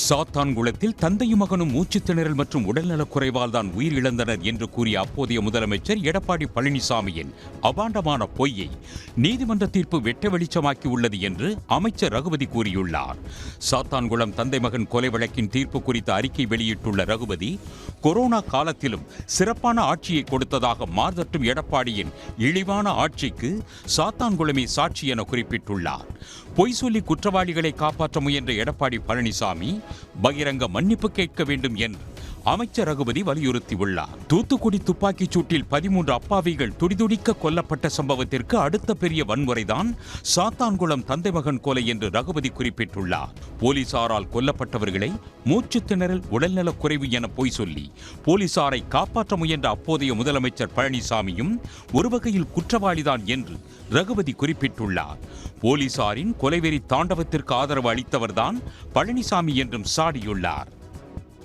சாத்தான்குளத்தில் தந்தையும் மகனும் மூச்சுத் திணறல் மற்றும் உடல்நலக் குறைவால் தான் உயிரிழந்தனர் என்று கூறிய அப்போதைய முதலமைச்சர் எடப்பாடி பழனிசாமியின் அபாண்டமான பொய்யை நீதிமன்ற தீர்ப்பு வெட்ட வெளிச்சமாக்கி உள்ளது என்று அமைச்சர் ரகுபதி கூறியுள்ளார். சாத்தான்குளம் தந்தை மகன் கொலை வழக்கின் தீர்ப்பு குறித்த அறிக்கை வெளியிட்டுள்ள ரகுபதி, கொரோனா காலத்திலும் சிறப்பான ஆட்சியை கொடுத்ததாக மார்தட்டும் எடப்பாடியின் இழிவான ஆட்சிக்கு சாத்தான்குளமே சாட்சி என குறிப்பிட்டுள்ளார். பொய் சொல்லி குற்றவாளிகளை காப்பாற்ற முயன்ற எடப்பாடி பழனிசாமி பகிரங்க மன்னிப்பு கேட்க வேண்டும் என்று அமைச்சர் ரகுபதி வலியுறுத்தியுள்ளார். தூத்துக்குடி துப்பாக்கிச் சூட்டில் 13 அப்பாவிகள் துடிதுடிக்க கொல்லப்பட்ட சம்பவத்திற்கு அடுத்த பெரிய வன்முறைதான் சாத்தான்குளம் தந்தை மகன் கொலை என்று ரகுபதி குறிப்பிட்டுள்ளார். போலீசாரால் கொல்லப்பட்டவர்களை மூச்சு திணறல், உடல்நலக் குறைவு என பொய் சொல்லி போலீசாரை காப்பாற்ற முயன்ற அப்போதைய முதலமைச்சர் பழனிசாமியும் ஒரு வகையில் குற்றவாளிதான் என்று ரகுபதி குறிப்பிட்டுள்ளார். போலீசாரின் கொலைவெறி தாண்டவத்திற்கு ஆதரவு அளித்தவர்தான் பழனிசாமி என்றும் சாடியுள்ளார்.